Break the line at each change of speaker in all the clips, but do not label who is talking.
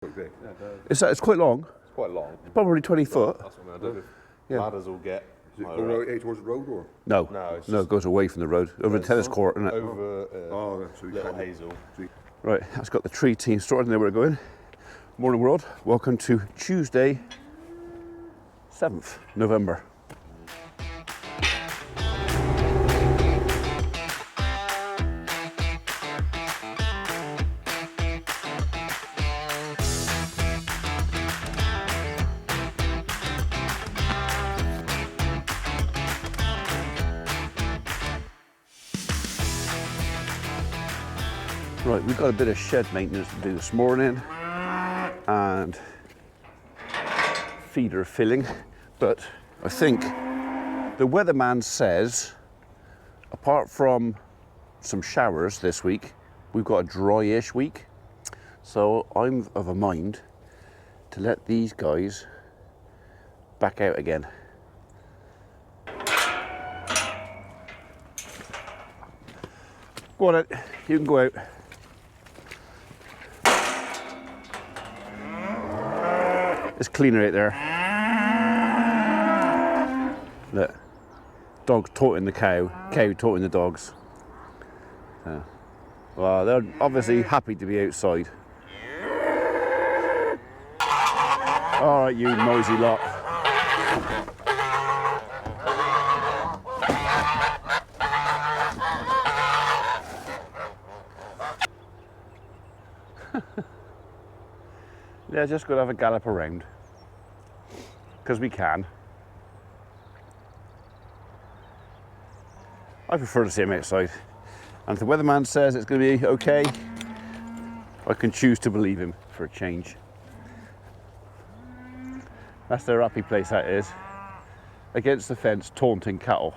It's quite long.
It's quite long.
It's probably 20 foot.
That's what I'm going to do.
Yeah.
Ladders will get...
Is it go out towards the road or?
No, it goes away from the road, over the tennis court, isn't it?
Over
so you
Little
can't-
Hazel.
Right, that's got the tree team sorted, and there we're going. Morning world, welcome to Tuesday, 7th November. Right, we've got a bit of shed maintenance to do this morning and feeder filling, but I think the weatherman says apart from some showers this week, we've got a dry-ish week, so I'm of a mind to let these guys back out again. Go on, Ed. You can go out. It's cleaner out there. Look, dog taunting the cow, cow taunting the dogs. Well, they're obviously happy to be outside. All right, you noisy lot. Yeah, just go to have a gallop around, because we can. I prefer to see him outside, and if the weatherman says it's going to be okay, I can choose to believe him for a change. That's their happy place, that is. Against the fence, taunting cattle.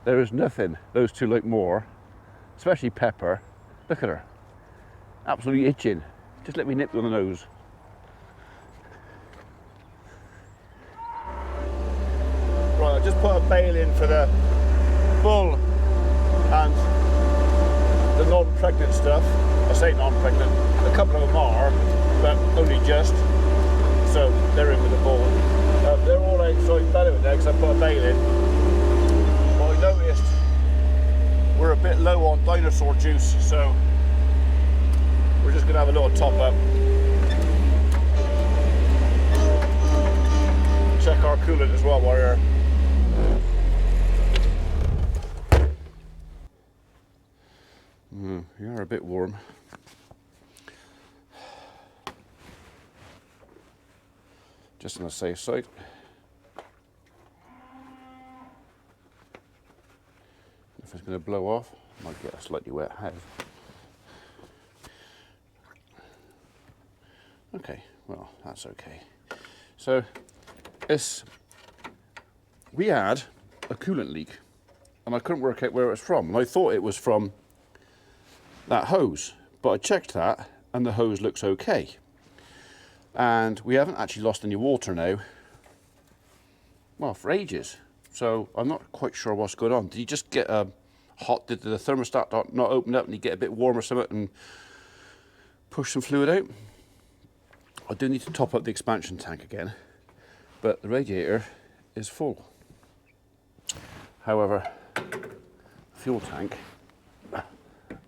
There is nothing those two like more, especially Pepper. Look at her, absolutely itching. Just let me nip you on the nose. Right, I just put a bail in for the bull and the non-pregnant stuff. I say non-pregnant, a couple of them are, but only just. So they're in with the bull. They're all outside bedding now because I put a bail in. But I noticed we're a bit low on dinosaur juice, so we're just going to have a little top up. Check our coolant as well while we're here. You are a bit warm. Just on the safe side. If it's going to blow off, I might get a slightly wet house. Okay, well, that's okay. So, we had a coolant leak, and I couldn't work out where it was from. And I thought it was from that hose, but I checked that, and the hose looks okay. And we haven't actually lost any water now, well, for ages. So I'm not quite sure what's going on. Did you just get hot? Did the thermostat not open up and you get a bit warm or something and push some fluid out? I do need to top up the expansion tank again, but the radiator is full. However, the fuel tank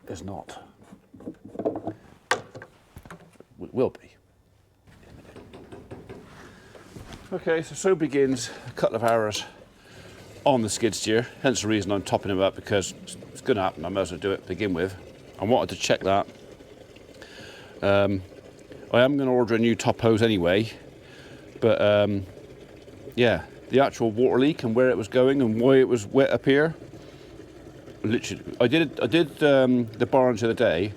is not. It will be. Okay, so begins a couple of hours on the skid steer, hence the reason I'm topping him up, because it's going to happen, I might as well do it to begin with. I wanted to check that. I am going to order a new top hose anyway, but yeah, the actual water leak and where it was going and why it was wet up here, literally, I did the barns the other day,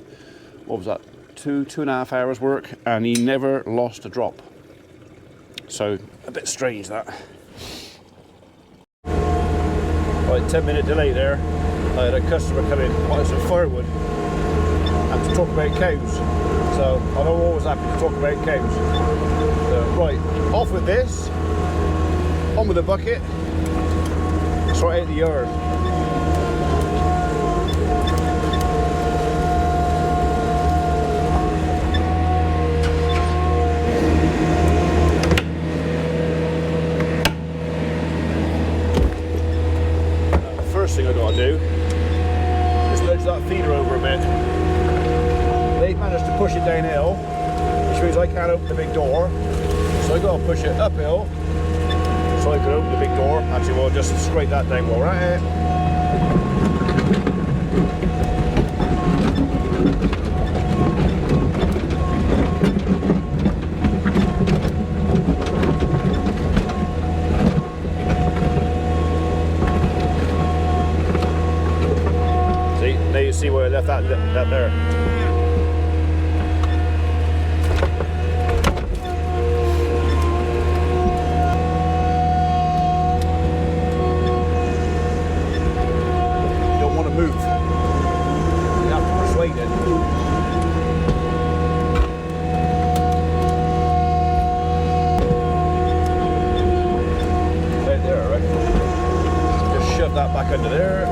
what was that, two and a half hours work, and he never lost a drop. So, a bit strange that. Right, 10-minute delay there. I had a customer come in, wanted some firewood, and to talk about cows. So, I'm always happy to talk about cows. So, right, off with this, on with the bucket, sort out the yard. is I can't open the big door, so I got to push it uphill so I can open the big door. Actually, we'll just scrape that down while we're at it. See, now you see where I left that there. Move. You have to persuade it. Right there, right? Just shove that back under there.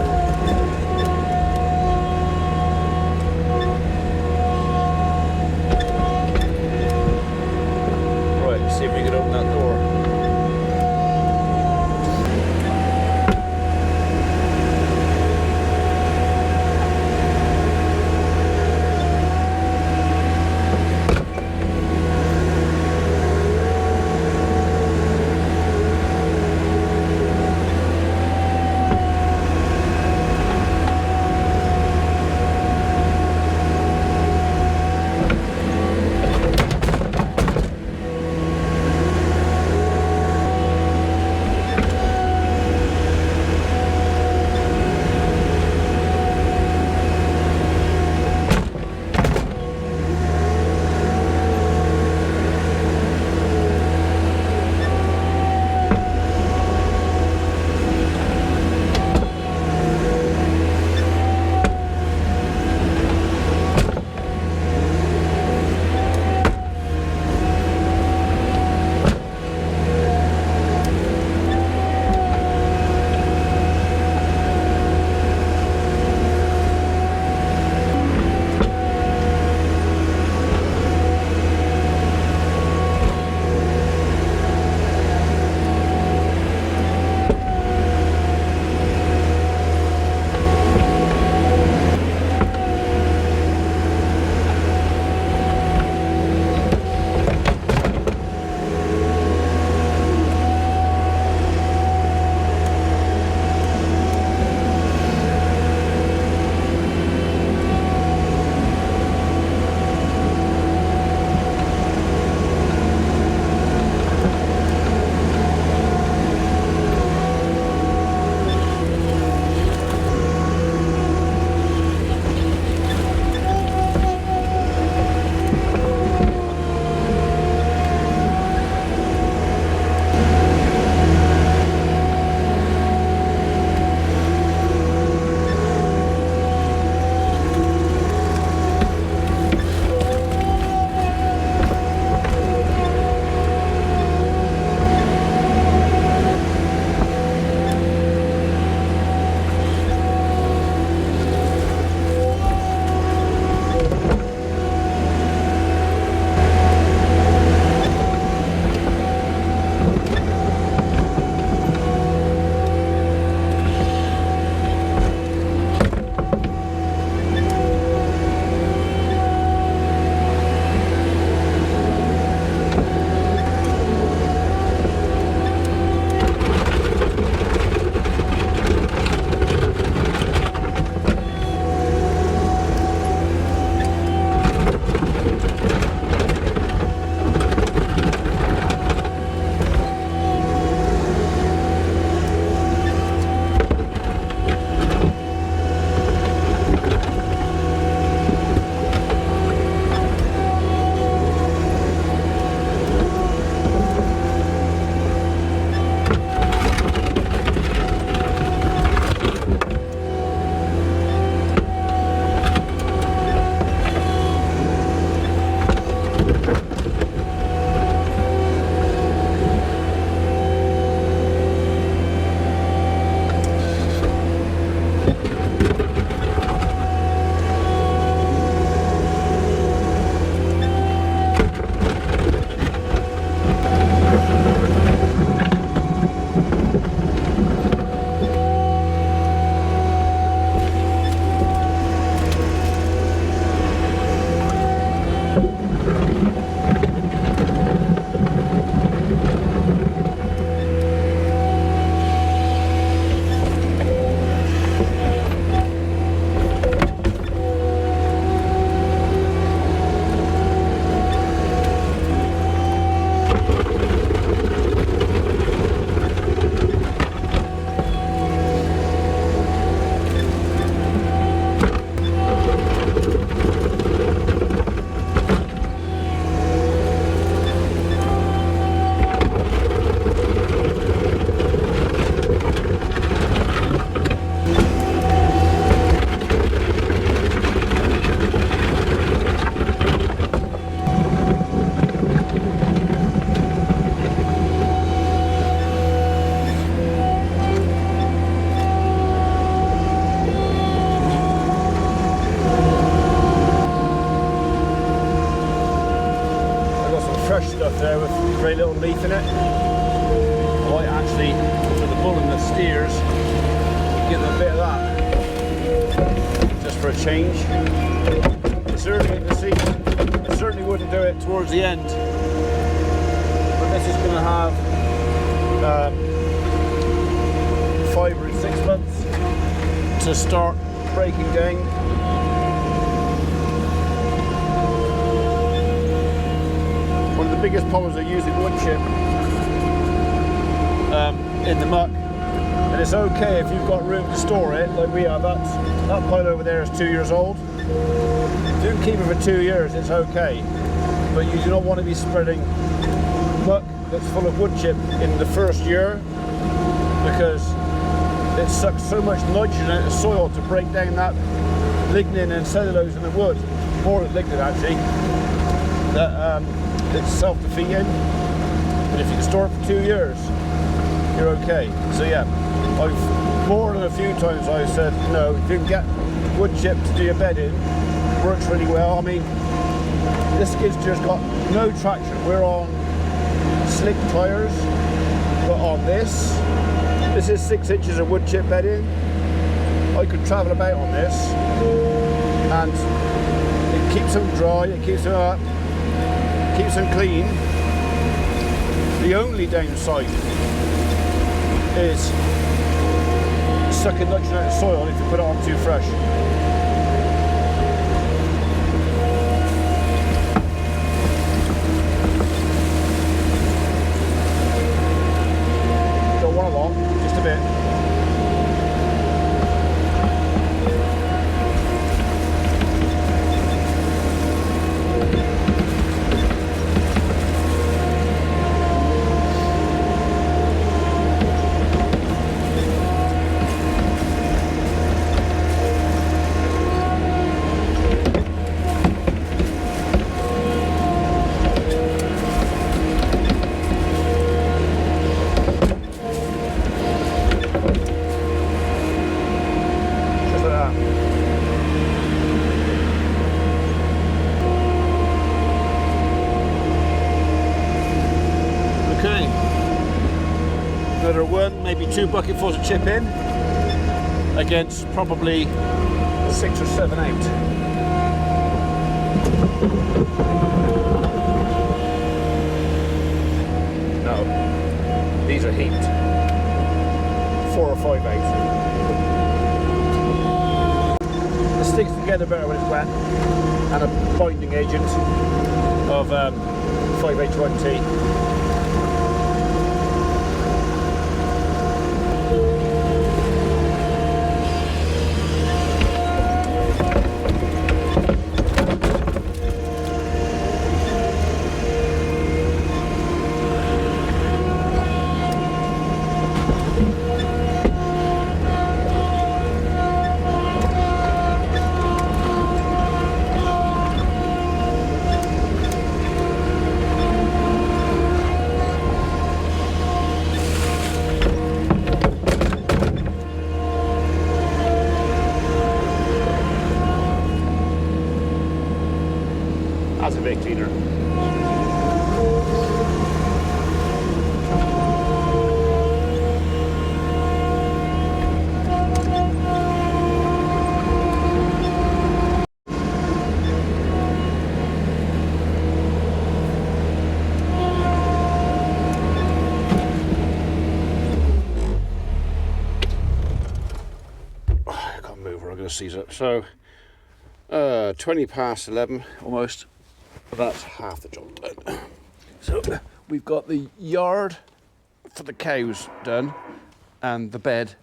Right, see if we can open that door. crushed stuff there with very little leaf in it. I might actually, for the bull and the steers, give them a bit of that, just for a change. It's early in the season. I certainly wouldn't do it towards the end, but this is going to have 5 or 6 months to start breaking down. One of the biggest problems of using wood chip in the muck, and it's okay if you've got room to store it like we have. That pile over there is 2 years old. If you can keep it for 2 years, it's okay, but you do not want to be spreading muck that's full of wood chip in the first year, because it sucks so much nitrogen out of the soil to break down that lignin and cellulose in the wood, more than lignin actually, that it's self-defeating. But if you can store it for 2 years, you're okay. So yeah, I've more than a few times I've said, no, if you can get wood chip to do your bedding, works really well. I mean, this skid steer's got no traction. We're on slick tyres, but on this is 6 inches of wood chip bedding. I could travel about on this, and it keeps them dry, it keeps them up, keeps them clean. The only downside is sucking nitrogen out of the soil if you put it on too fresh. Don't want a lot, just a bit. Another 1, maybe 2 bucketfuls of chip in against probably 6 or 7 out. No, these are heaped. 4 or 5 out. It sticks together better when it's wet, and a binding agent of 5H1T. That's a bit cleaner. I can't move or I'm going to seize up. So 20 past 11 almost. That's half the job done. So we've got the yard for the cows done and the bed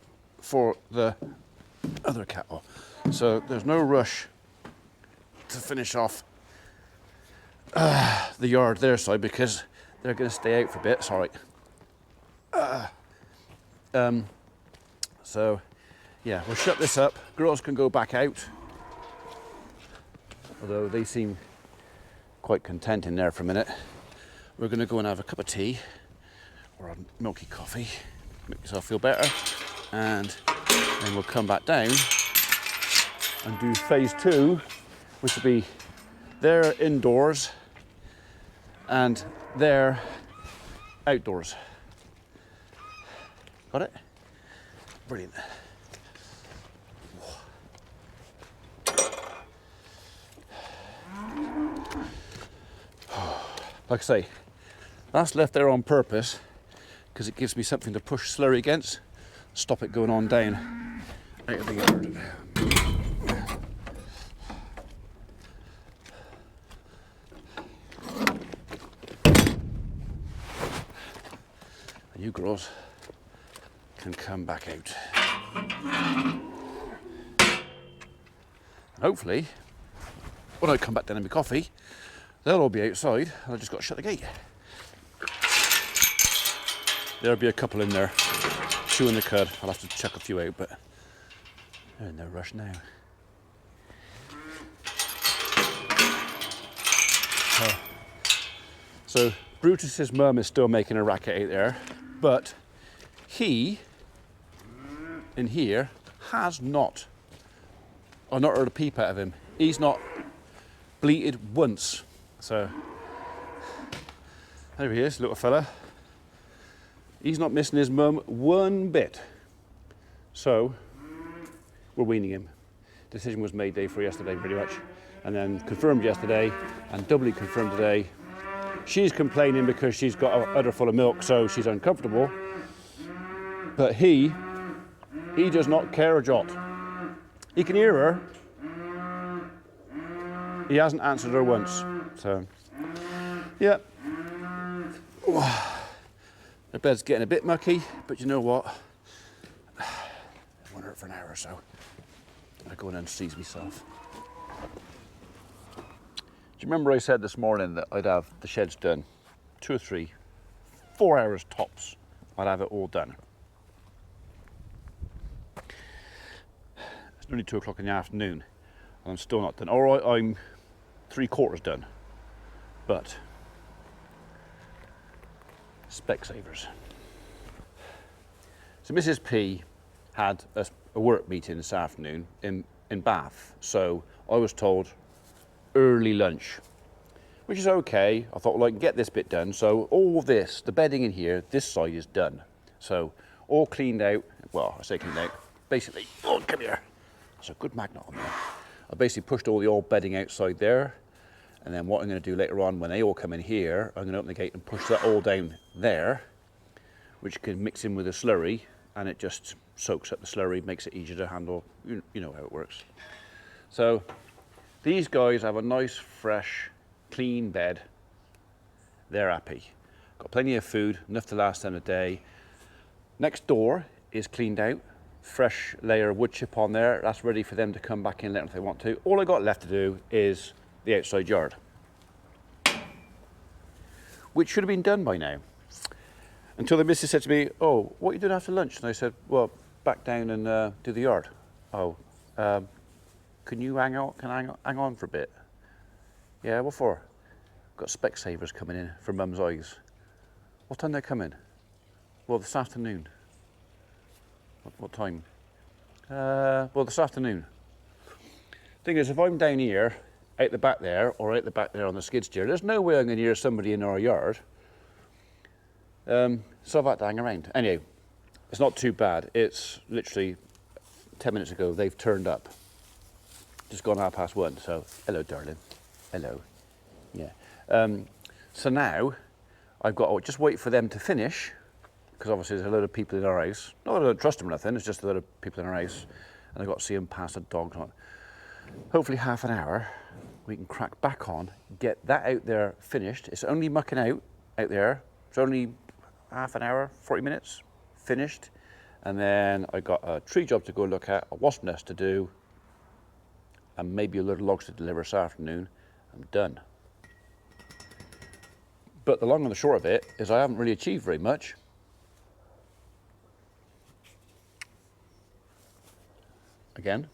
for the other cattle. So there's no rush to finish off the yard their side because they're going to stay out for a bit. Sorry. So yeah, we'll shut this up. Girls can go back out, although they seem quite content in there for a minute. We're going to go and have a cup of tea or a milky coffee, make yourself feel better, and then we'll come back down and do phase 2, which will be there indoors and they're outdoors. Got it? Brilliant. Like I say, that's left there on purpose because it gives me something to push slurry against, stop it going on down out of the yard. And you girls can come back out. And hopefully, when I come back down and my coffee, they'll all be outside, and I've just got to shut the gate. There'll be a couple in there chewing the cud. I'll have to chuck a few out, but they're in no rush now. So Brutus's mum is still making a racket out there, but he, in here, has not. I've not heard a peep out of him. He's not bleated once. So there he is, little fella. He's not missing his mum one bit. So we're weaning him. Decision was made day for yesterday, pretty much, and then confirmed yesterday, and doubly confirmed today. She's complaining because she's got a udder full of milk, so she's uncomfortable. But he does not care a jot. He can hear her. He hasn't answered her once. So, yeah. The bed's getting a bit mucky, but you know what? It won't hurt for an hour or so. I go in and seize myself. Do you remember I said this morning that I'd have the sheds done 2 or 3, 4 hours tops? I'd have it all done. It's nearly 2 o'clock in the afternoon, and I'm still not done. All right, I'm 3/4 done, but Specsavers. So Mrs. P had a work meeting this afternoon in Bath, so I was told early lunch, which is okay. I thought, well, I can get this bit done. So all this, the bedding in here, this side is done. So all cleaned out. Well, I say cleaned out. Basically, oh, come here. There's a good magnet on there. I basically pushed all the old bedding outside there. And then what I'm going to do later on when they all come in here, I'm going to open the gate and push that all down there, which can mix in with the slurry, and it just soaks up the slurry, makes it easier to handle. You know how it works. So these guys have a nice, fresh, clean bed. They're happy. Got plenty of food, enough to last them a day. Next door is cleaned out. Fresh layer of wood chip on there. That's ready for them to come back in later if they want to. All I got left to do is the outside yard, which should have been done by now. Until the missus said to me, oh, what are you doing after lunch? And I said, well, back down and do the yard. Oh, can you hang on for a bit? Yeah, what for? Got Specsavers coming in for Mum's eyes. What time they coming? Well, this afternoon. What time? Well, this afternoon. Thing is, if I'm down here, out the back there, or out the back there on the skid steer, there's no way I'm going to hear somebody in our yard. So I've had to hang around. Anyway, it's not too bad. It's literally 10 minutes ago, they've turned up. Just gone 1:30, so hello, darling. Hello. Yeah. So now, I've got to just wait for them to finish, because obviously there's a load of people in our house. Not that I don't trust them or nothing, it's just a load of people in our house, and I've got to see them pass a dog. Hopefully half an hour, we can crack back on, get that out there finished. It's only mucking out there. It's only half an hour, 40 minutes, finished. And then I got a tree job to go look at, a wasp nest to do, and maybe a load of logs to deliver this afternoon. I'm done. But the long and the short of it is I haven't really achieved very much. Again,